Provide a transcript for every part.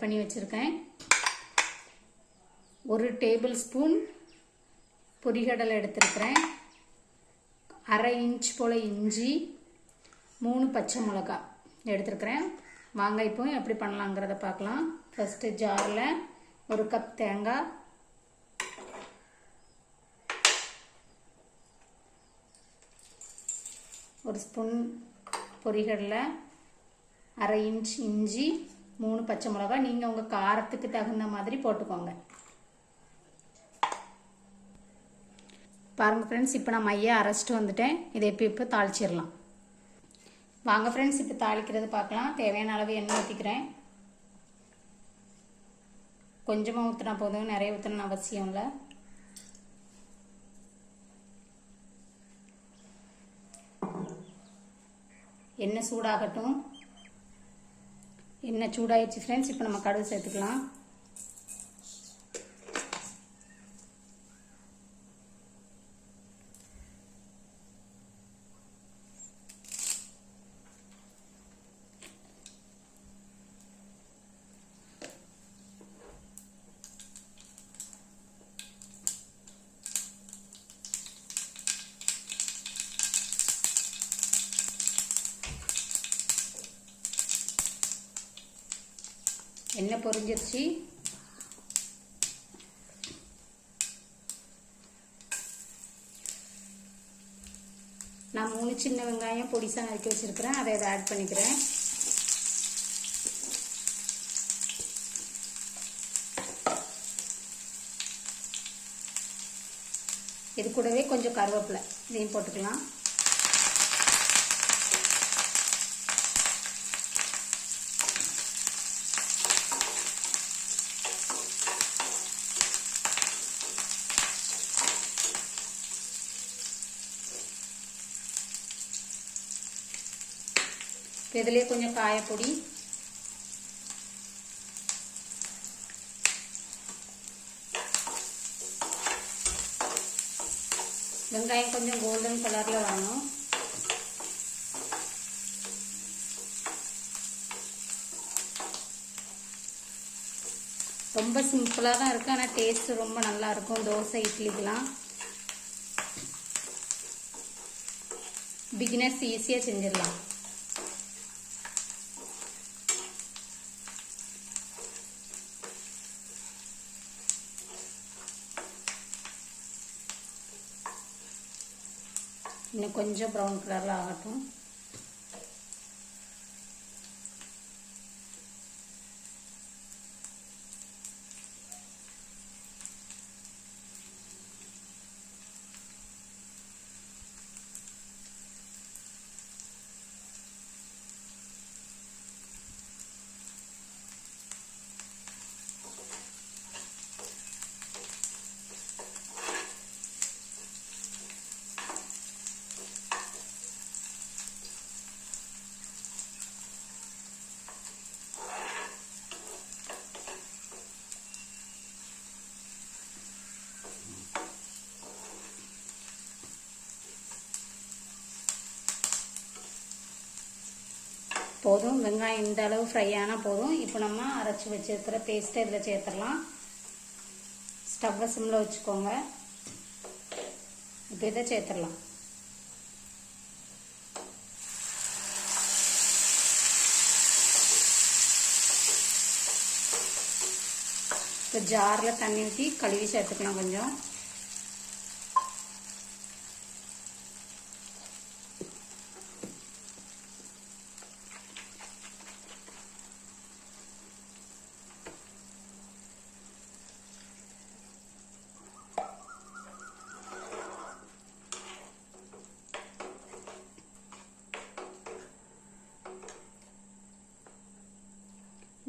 பண்ணி வச்சிருக்கேன். 1 table spoon பொரிகடலை எடுத்துருக்கிறேன். 1/2 இன்ச் போல் இஞ்சி, 3 பச்சை மிளகாய் எடுத்துருக்கிறேன். வாங்க இப்போ எப்படி பண்ணலாங்கிறத பார்க்கலாம். ஃபஸ்ட்டு ஜாரில் 1 கப் தேங்காய், 1 ஸ்பூன் பொரிகடலை, 1/2 இன்ச் இஞ்சி, 3 பச்சை மிளகாய். நீங்கள் உங்கள் காரத்துக்கு தகுந்த மாதிரி போட்டுக்கோங்க. பாருங்கள் ஃப்ரெண்ட்ஸ், இப்போ நான் மையை அரைச்சிட்டு வந்துட்டேன். இதை இப்போ தாளிச்சிடலாம். வாங்க ஃப்ரெண்ட்ஸ், இப்போ தாளிக்கிறது பார்க்கலாம். தேவையான அளவு எண்ணெய் ஊற்றிக்கிறேன். கொஞ்சமாக ஊற்றினா போதும், நிறைய ஊற்றணும்னு அவசியம் இல்லை. எண்ணெய் சூடாகட்டும். எண்ணெய் சூடாகிடுச்சு ஃப்ரெண்ட்ஸ். இப்போ நம்ம கடுகு சேர்த்துக்கலாம். எண்ணெய் பொரிஞ்சிருச்சு. நான் 3 சின்ன வெங்காயம் பொடிசா நறுக்கி வச்சிருக்கிறேன். அதை ஆட் பண்ணிக்கிறேன். இது கூடவே கொஞ்சம் கருவேப்பிலை இதையும் போட்டுக்கலாம். இதிலே கொஞ்சம் காயப்பொடி, வெங்காயம் கொஞ்சம் கோல்டன் கலர்ல வரணும். ரொம்ப சிம்பிளா தான் இருக்கு, ஆனால் டேஸ்ட் ரொம்ப நல்லா இருக்கும். தோசை, இட்லிக்கெல்லாம் பிகினர்ஸ் ஈஸியாக செஞ்சிடலாம். இன்னும் கொஞ்சம் ப்ரௌன் கலரில் ஆகட்டும். போதும், வெங்காயம் இந்த அளவு ஃப்ரை ஆனால் போதும். இப்போ நம்ம அரைச்சி வச்சிருக்கிற பேஸ்ட்டை இதில் சேர்த்துடலாம். ஸ்டவ்வை சிம்மில் வச்சுக்கோங்க. இப்போ இதை சேர்த்துடலாம். இப்போ ஜாரில் தண்ணி ஊற்றி கழுவி சேர்த்துக்கலாம் கொஞ்சம்.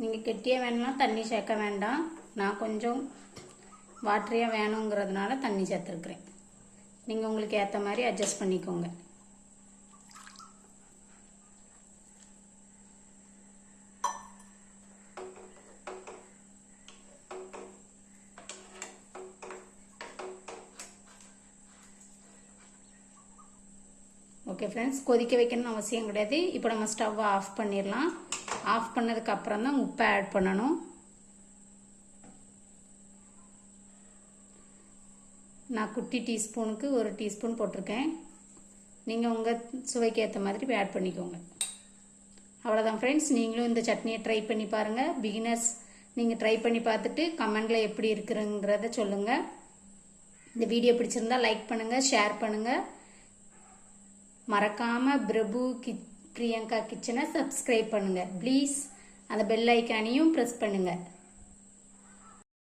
நீங்கள் கெட்டியாக வேணும்னா தண்ணி சேர்க்க வேண்டாம். நான் கொஞ்சம் வாட்டரியாக வேணுங்கிறதுனால தண்ணி சேர்த்துருக்குறேன். நீங்கள் உங்களுக்கு ஏற்ற மாதிரி அட்ஜஸ்ட் பண்ணிக்கோங்க. ஓகே ஃப்ரெண்ட்ஸ், கொதிக்க வைக்கணும்னு அவசியம் கிடையாது. இப்போ நம்ம ஸ்டவ்வை ஆஃப் பண்ணிடலாம். ஆஃப் பண்ணதுக்கு அப்புறம் தான் உப்பை ஆட் பண்ணணும். நான் குட்டி டீஸ்பூனுக்கு 1 டீஸ்பூன் போட்டிருக்கேன். நீங்கள் உங்கள் சுவைக்கு ஏற்ற மாதிரி ஆட் பண்ணிக்கோங்க. அவ்வளோதான் ஃப்ரெண்ட்ஸ். நீங்களும் இந்த சட்னியை ட்ரை பண்ணி பாருங்கள். பிகினர்ஸ் நீங்கள் ட்ரை பண்ணி பார்த்துட்டு கமெண்டில் எப்படி இருக்குங்கிறத சொல்லுங்கள். இந்த வீடியோ பிடிச்சிருந்தா லைக் பண்ணுங்கள், ஷேர் பண்ணுங்கள். மறக்காமல் பிரபு பிரியங்கா கிச்சனை சப்ஸ்கிரைப் பண்ணுங்கள் ப்ளீஸ். அந்த பெல் ஐக்கானையும் ப்ரெஸ் பண்ணுங்கள்.